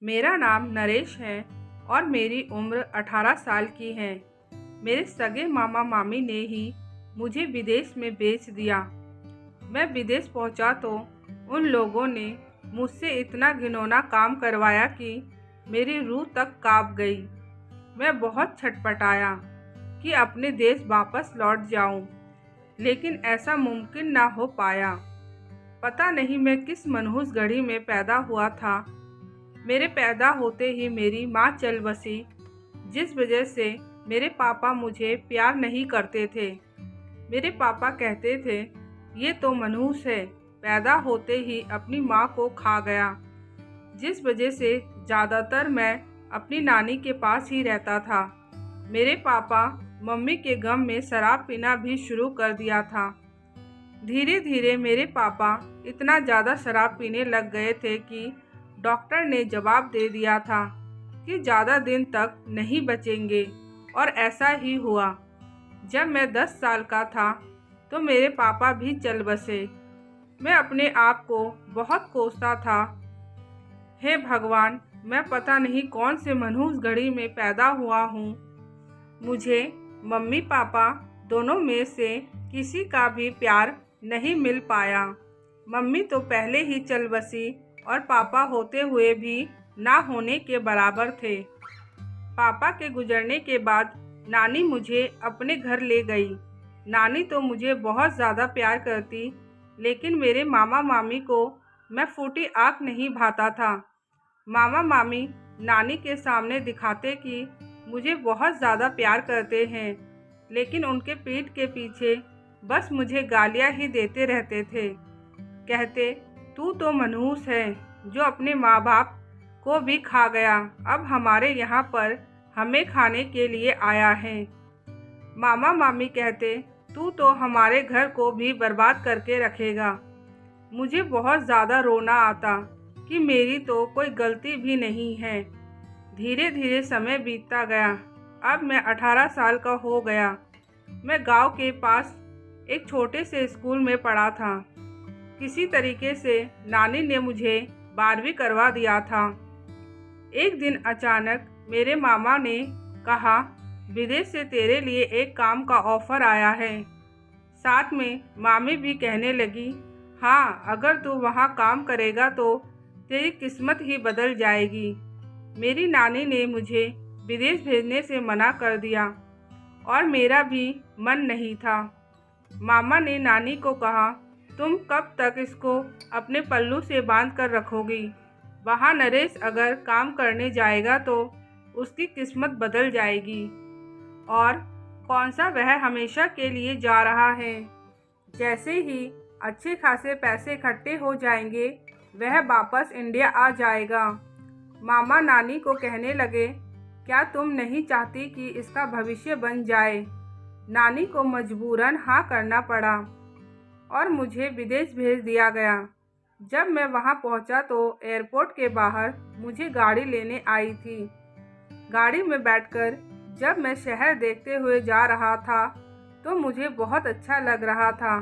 मेरा नाम नरेश है और मेरी उम्र 18 साल की है। मेरे सगे मामा मामी ने ही मुझे विदेश में बेच दिया। मैं विदेश पहुंचा तो उन लोगों ने मुझसे इतना घिनौना काम करवाया कि मेरी रूह तक कांप गई। मैं बहुत छटपटाया कि अपने देश वापस लौट जाऊं, लेकिन ऐसा मुमकिन ना हो पाया। पता नहीं मैं किस मनहूस घड़ी में पैदा हुआ था। मेरे पैदा होते ही मेरी माँ चल बसी, जिस वजह से मेरे पापा मुझे प्यार नहीं करते थे। मेरे पापा कहते थे, ये तो मनहूस है, पैदा होते ही अपनी माँ को खा गया, जिस वजह से ज़्यादातर मैं अपनी नानी के पास ही रहता था। मेरे पापा मम्मी के गम में शराब पीना भी शुरू कर दिया था। धीरे धीरे मेरे पापा इतना ज़्यादा शराब पीने लग गए थे कि डॉक्टर ने जवाब दे दिया था कि ज़्यादा दिन तक नहीं बचेंगे, और ऐसा ही हुआ। जब मैं 10 साल का था तो मेरे पापा भी चल बसे। मैं अपने आप को बहुत कोसता था। हे भगवान, मैं पता नहीं कौन से मनहूस घड़ी में पैदा हुआ हूँ। मुझे मम्मी पापा दोनों में से किसी का भी प्यार नहीं मिल पाया। मम्मी तो पहले ही चल बसी और पापा होते हुए भी ना होने के बराबर थे। पापा के गुजरने के बाद नानी मुझे अपने घर ले गई। नानी तो मुझे बहुत ज़्यादा प्यार करती, लेकिन मेरे मामा मामी को मैं फूटी आँख नहीं भाता था। मामा मामी नानी के सामने दिखाते कि मुझे बहुत ज़्यादा प्यार करते हैं, लेकिन उनके पीठ के पीछे बस मुझे गालियाँ ही देते रहते थे। कहते, तू तो मनहूस है जो अपने माँ बाप को भी खा गया, अब हमारे यहाँ पर हमें खाने के लिए आया है। मामा मामी कहते, तू तो हमारे घर को भी बर्बाद करके रखेगा। मुझे बहुत ज़्यादा रोना आता कि मेरी तो कोई गलती भी नहीं है। धीरे धीरे समय बीतता गया। अब मैं 18 साल का हो गया। मैं गांव के पास एक छोटे से स्कूल में पढ़ा था। किसी तरीके से नानी ने मुझे 12वीं करवा दिया था। एक दिन अचानक मेरे मामा ने कहा, विदेश से तेरे लिए एक काम का ऑफ़र आया है। साथ में मामी भी कहने लगी, हाँ, अगर तू वहाँ काम करेगा तो तेरी किस्मत ही बदल जाएगी। मेरी नानी ने मुझे विदेश भेजने से मना कर दिया और मेरा भी मन नहीं था। मामा ने नानी को कहा, तुम कब तक इसको अपने पल्लू से बांध कर रखोगी? वहाँ नरेश अगर काम करने जाएगा तो उसकी किस्मत बदल जाएगी, और कौन सा वह हमेशा के लिए जा रहा है। जैसे ही अच्छे खासे पैसे इकट्ठे हो जाएंगे वह वापस इंडिया आ जाएगा। मामा नानी को कहने लगे, क्या तुम नहीं चाहती कि इसका भविष्य बन जाए? नानी को मजबूरन हाँ करना पड़ा और मुझे विदेश भेज दिया गया। जब मैं वहाँ पहुँचा तो एयरपोर्ट के बाहर मुझे गाड़ी लेने आई थी। गाड़ी में बैठकर जब मैं शहर देखते हुए जा रहा था तो मुझे बहुत अच्छा लग रहा था।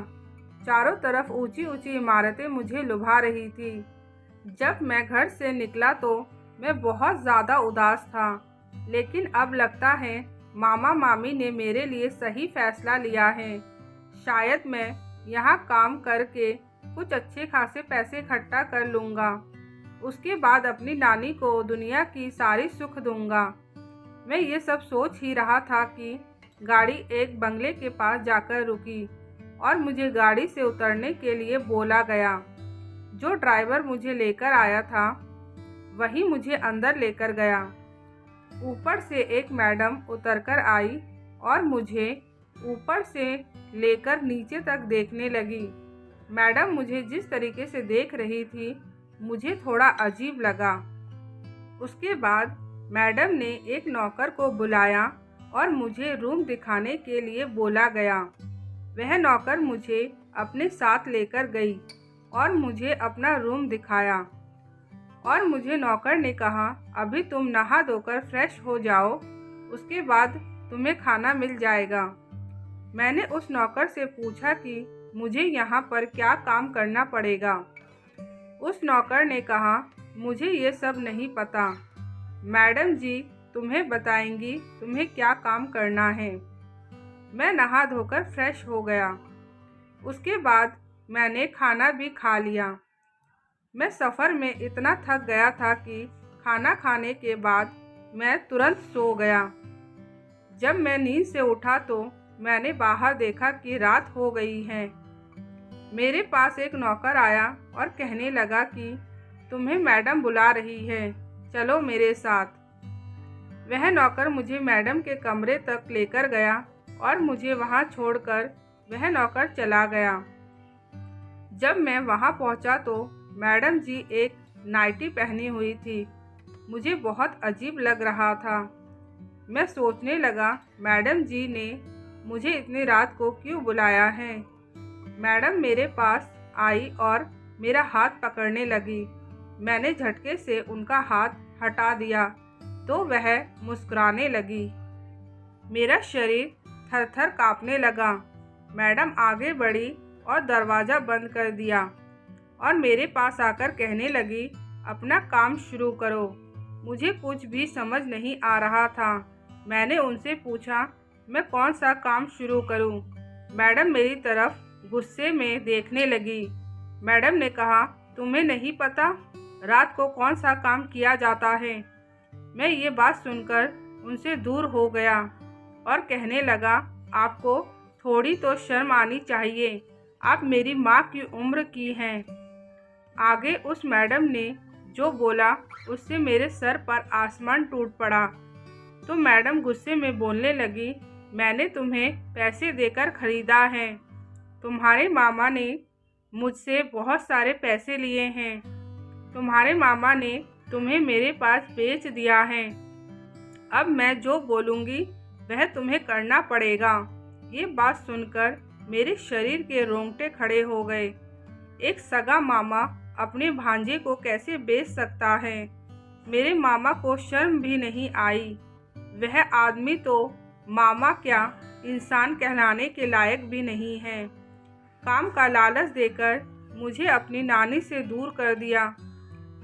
चारों तरफ ऊंची ऊंची इमारतें मुझे लुभा रही थी। जब मैं घर से निकला तो मैं बहुत ज़्यादा उदास था, लेकिन अब लगता है मामा मामी ने मेरे लिए सही फैसला लिया है। शायद मैं यहाँ काम करके कुछ अच्छे खासे पैसे इकट्ठा कर लूँगा। उसके बाद अपनी नानी को दुनिया की सारी सुख दूँगा। मैं ये सब सोच ही रहा था कि गाड़ी एक बंगले के पास जाकर रुकी और मुझे गाड़ी से उतरने के लिए बोला गया। जो ड्राइवर मुझे लेकर आया था वही मुझे अंदर लेकर गया। ऊपर से एक मैडम उतरकर आई और मुझे ऊपर से लेकर नीचे तक देखने लगी। मैडम मुझे जिस तरीके से देख रही थी मुझे थोड़ा अजीब लगा। उसके बाद मैडम ने एक नौकर को बुलाया और मुझे रूम दिखाने के लिए बोला गया। वह नौकर मुझे अपने साथ लेकर गई और मुझे अपना रूम दिखाया, और मुझे नौकर ने कहा, अभी तुम नहा धोकर फ्रेश हो जाओ, उसके बाद तुम्हें खाना मिल जाएगा। मैंने उस नौकर से पूछा कि मुझे यहाँ पर क्या काम करना पड़ेगा। उस नौकर ने कहा, मुझे ये सब नहीं पता। मैडम जी तुम्हें बताएंगी तुम्हें क्या काम करना है। मैं नहा धोकर फ्रेश हो गया। उसके बाद मैंने खाना भी खा लिया। मैं सफ़र में इतना थक गया था कि खाना खाने के बाद मैं तुरंत सो गया। जब मैं नींद से उठा तो मैंने बाहर देखा कि रात हो गई है। मेरे पास एक नौकर आया और कहने लगा कि तुम्हें मैडम बुला रही है, चलो मेरे साथ। वह नौकर मुझे मैडम के कमरे तक लेकर गया और मुझे वहां छोड़कर वह नौकर चला गया। जब मैं वहां पहुंचा तो मैडम जी एक नाइटी पहनी हुई थी। मुझे बहुत अजीब लग रहा था। मैं सोचने लगा मैडम जी ने मुझे इतनी रात को क्यों बुलाया है। मैडम मेरे पास आई और मेरा हाथ पकड़ने लगी। मैंने झटके से उनका हाथ हटा दिया तो वह मुस्कुराने लगी। मेरा शरीर थर-थर कांपने लगा। मैडम आगे बढ़ी और दरवाज़ा बंद कर दिया और मेरे पास आकर कहने लगी, अपना काम शुरू करो। मुझे कुछ भी समझ नहीं आ रहा था। मैंने उनसे पूछा, मैं कौन सा काम शुरू करूं? मैडम मेरी तरफ गुस्से में देखने लगी। मैडम ने कहा, तुम्हें नहीं पता रात को कौन सा काम किया जाता है? मैं ये बात सुनकर उनसे दूर हो गया और कहने लगा, आपको थोड़ी तो शर्म आनी चाहिए। आप मेरी माँ की उम्र की हैं। आगे उस मैडम ने जो बोला उससे मेरे सर पर आसमान टूट पड़ा। तो मैडम गुस्से में बोलने लगी, मैंने तुम्हें पैसे देकर खरीदा है। तुम्हारे मामा ने मुझसे बहुत सारे पैसे लिए हैं। तुम्हारे मामा ने तुम्हें मेरे पास बेच दिया है। अब मैं जो बोलूँगी वह तुम्हें करना पड़ेगा। ये बात सुनकर मेरे शरीर के रोंगटे खड़े हो गए। एक सगा मामा अपने भांजे को कैसे बेच सकता है? मेरे मामा को शर्म भी नहीं आई। वह आदमी तो मामा क्या इंसान कहलाने के लायक भी नहीं है। काम का लालच देकर मुझे अपनी नानी से दूर कर दिया।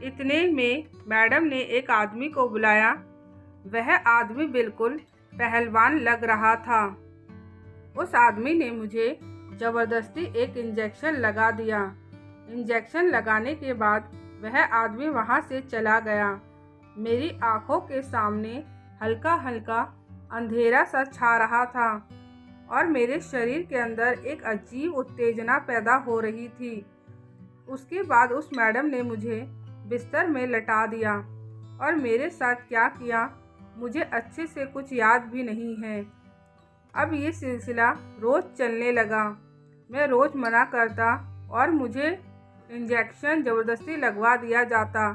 इतने में मैडम ने एक आदमी को बुलाया। वह आदमी बिल्कुल पहलवान लग रहा था। उस आदमी ने मुझे ज़बरदस्ती एक इंजेक्शन लगा दिया। इंजेक्शन लगाने के बाद वह आदमी वहां से चला गया। मेरी आंखों के सामने हल्का हल्का अंधेरा सा छा रहा था और मेरे शरीर के अंदर एक अजीब उत्तेजना पैदा हो रही थी। उसके बाद उस मैडम ने मुझे बिस्तर में लटा दिया और मेरे साथ क्या किया मुझे अच्छे से कुछ याद भी नहीं है। अब ये सिलसिला रोज़ चलने लगा। मैं रोज़ मना करता और मुझे इंजेक्शन ज़बरदस्ती लगवा दिया जाता।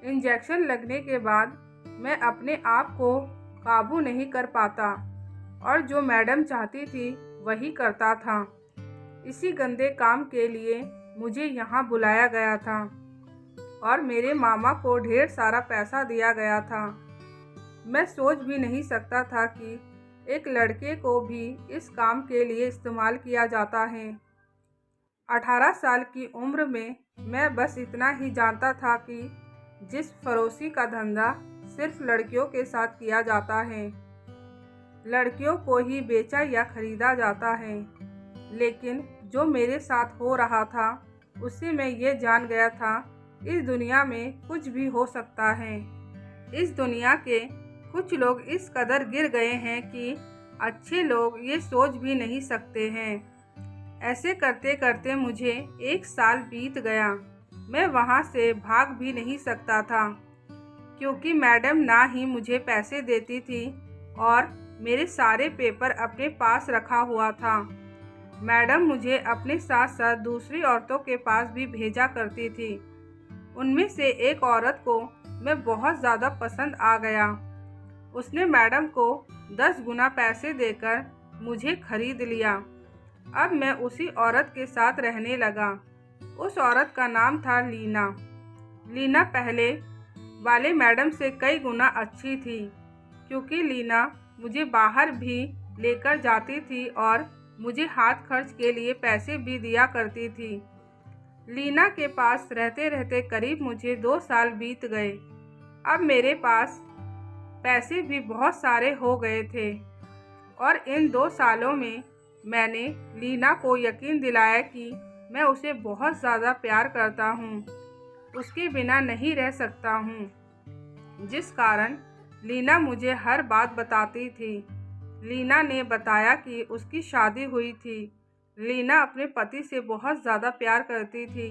इंजेक्शन लगने के बाद मैं अपने आप को काबू नहीं कर पाता और जो मैडम चाहती थी वही करता था। इसी गंदे काम के लिए मुझे यहाँ बुलाया गया था और मेरे मामा को ढेर सारा पैसा दिया गया था। मैं सोच भी नहीं सकता था कि एक लड़के को भी इस काम के लिए इस्तेमाल किया जाता है। 18 साल की उम्र में मैं बस इतना ही जानता था कि जिस फरोशी का धंधा सिर्फ लड़कियों के साथ किया जाता है, लड़कियों को ही बेचा या खरीदा जाता है। लेकिन जो मेरे साथ हो रहा था उससे मैं ये जान गया था, इस दुनिया में कुछ भी हो सकता है। इस दुनिया के कुछ लोग इस कदर गिर गए हैं कि अच्छे लोग ये सोच भी नहीं सकते हैं। ऐसे करते करते मुझे 1 साल बीत गया। मैं वहाँ से भाग भी नहीं सकता था क्योंकि मैडम ना ही मुझे पैसे देती थी और मेरे सारे पेपर अपने पास रखा हुआ था। मैडम मुझे अपने साथ साथ दूसरी औरतों के पास भी भेजा करती थी। उनमें से एक औरत को मैं बहुत ज़्यादा पसंद आ गया। उसने मैडम को 10 गुना पैसे देकर मुझे खरीद लिया। अब मैं उसी औरत के साथ रहने लगा। उस औरत का नाम था लीना। लीना पहले वाले मैडम से कई गुना अच्छी थी क्योंकि लीना मुझे बाहर भी लेकर जाती थी और मुझे हाथ खर्च के लिए पैसे भी दिया करती थी। लीना के पास रहते रहते करीब मुझे 2 साल बीत गए। अब मेरे पास पैसे भी बहुत सारे हो गए थे और इन 2 सालों में मैंने लीना को यकीन दिलाया कि मैं उसे बहुत ज़्यादा प्यार करता हूँ, उसके बिना नहीं रह सकता हूँ, जिस कारण लीना मुझे हर बात बताती थी। लीना ने बताया कि उसकी शादी हुई थी। लीना अपने पति से बहुत ज़्यादा प्यार करती थी,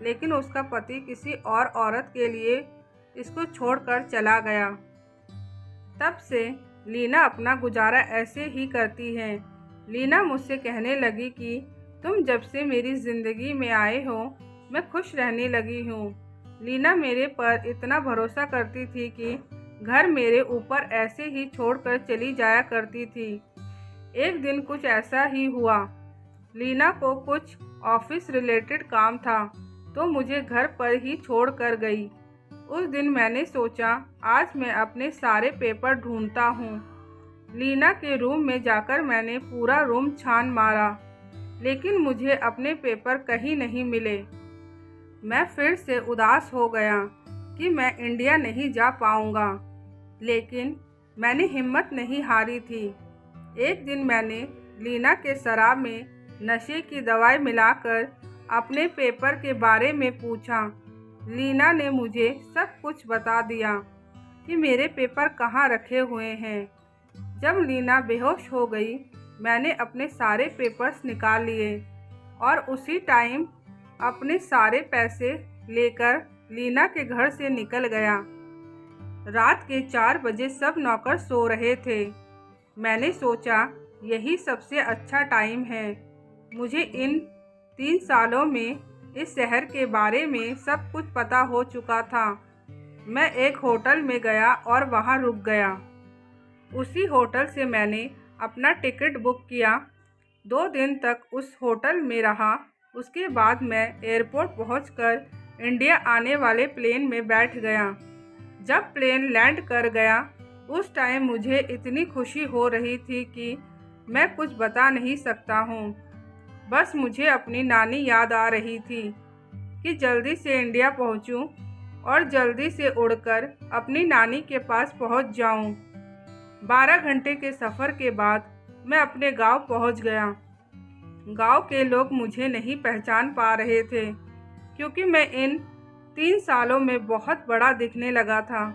लेकिन उसका पति किसी और औरत के लिए इसको छोड़कर चला गया। तब से लीना अपना गुजारा ऐसे ही करती है। लीना मुझसे कहने लगी कि तुम जब से मेरी ज़िंदगी में आए हो, मैं खुश रहने लगी हूँ। लीना मेरे पर इतना भरोसा करती थी कि घर मेरे ऊपर ऐसे ही छोड़कर चली जाया करती थी। एक दिन कुछ ऐसा ही हुआ। लीना को कुछ ऑफिस रिलेटेड काम था, तो मुझे घर पर ही छोड़ कर गई। उस दिन मैंने सोचा आज मैं अपने सारे पेपर ढूंढता हूँ। लीना के रूम में जाकर मैंने पूरा रूम छान मारा, लेकिन मुझे अपने पेपर कहीं नहीं मिले। मैं फिर से उदास हो गया कि मैं इंडिया नहीं जा पाऊँगा, लेकिन मैंने हिम्मत नहीं हारी थी। एक दिन मैंने लीना के शराब में नशे की दवाई मिलाकर अपने पेपर के बारे में पूछा। लीना ने मुझे सब कुछ बता दिया कि मेरे पेपर कहाँ रखे हुए हैं। जब लीना बेहोश हो गई, मैंने अपने सारे पेपर्स निकाल लिए और उसी टाइम अपने सारे पैसे लेकर लीना के घर से निकल गया। रात के 4 बजे सब नौकर सो रहे थे। मैंने सोचा यही सबसे अच्छा टाइम है। मुझे इन 3 सालों में इस शहर के बारे में सब कुछ पता हो चुका था। मैं एक होटल में गया और वहाँ रुक गया। उसी होटल से मैंने अपना टिकट बुक किया। 2 दिन तक उस होटल में रहा। उसके बाद मैं एयरपोर्ट पहुंचकर इंडिया आने वाले प्लेन में बैठ गया। जब प्लेन लैंड कर गया, उस टाइम मुझे इतनी खुशी हो रही थी कि मैं कुछ बता नहीं सकता हूँ। बस मुझे अपनी नानी याद आ रही थी कि जल्दी से इंडिया पहुँचूँ और जल्दी से उड़कर अपनी नानी के पास पहुँच जाऊँ। 12 घंटे के सफ़र के बाद मैं अपने गांव पहुँच गया। गांव के लोग मुझे नहीं पहचान पा रहे थे, क्योंकि मैं इन 3 सालों में बहुत बड़ा दिखने लगा था।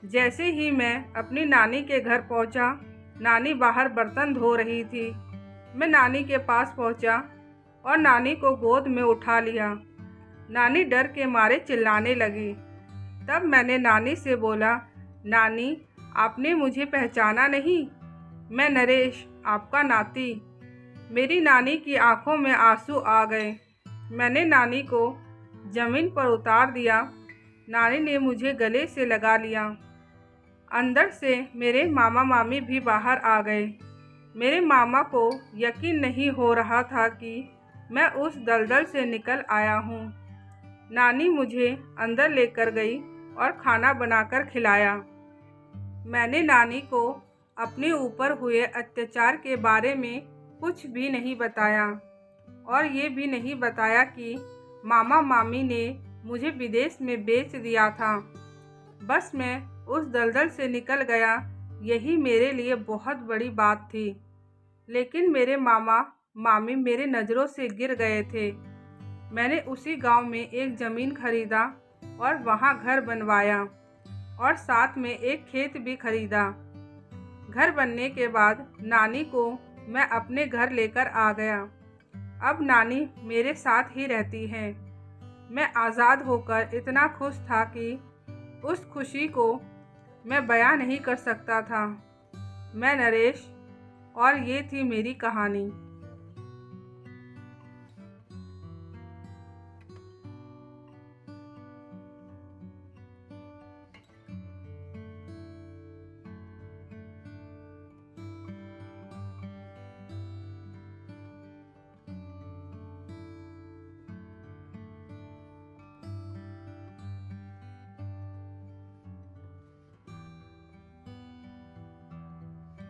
जैसे ही मैं अपनी नानी के घर पहुंचा, नानी बाहर बर्तन धो रही थी। मैं नानी के पास पहुंचा और नानी को गोद में उठा लिया। नानी डर के मारे चिल्लाने लगी। तब मैंने नानी से बोला, नानी आपने मुझे पहचाना नहीं? मैं नरेश, आपका नाती। मेरी नानी की आंखों में आंसू आ गए। मैंने नानी को ज़मीन पर उतार दिया। नानी ने मुझे गले से लगा लिया। अंदर से मेरे मामा मामी भी बाहर आ गए। मेरे मामा को यकीन नहीं हो रहा था कि मैं उस दलदल से निकल आया हूँ। नानी मुझे अंदर लेकर गई और खाना बनाकर खिलाया। मैंने नानी को अपने ऊपर हुए अत्याचार के बारे में कुछ भी नहीं बताया और ये भी नहीं बताया कि मामा मामी ने मुझे विदेश में बेच दिया था। बस मैं उस दलदल से निकल गया, यही मेरे लिए बहुत बड़ी बात थी। लेकिन मेरे मामा मामी मेरे नज़रों से गिर गए थे। मैंने उसी गांव में एक ज़मीन खरीदा और वहां घर बनवाया और साथ में एक खेत भी खरीदा। घर बनने के बाद नानी को मैं अपने घर लेकर आ गया। अब नानी मेरे साथ ही रहती हैं। मैं आज़ाद होकर इतना खुश था कि उस खुशी को मैं बयां नहीं कर सकता था। मैं नरेश और ये थी मेरी कहानी।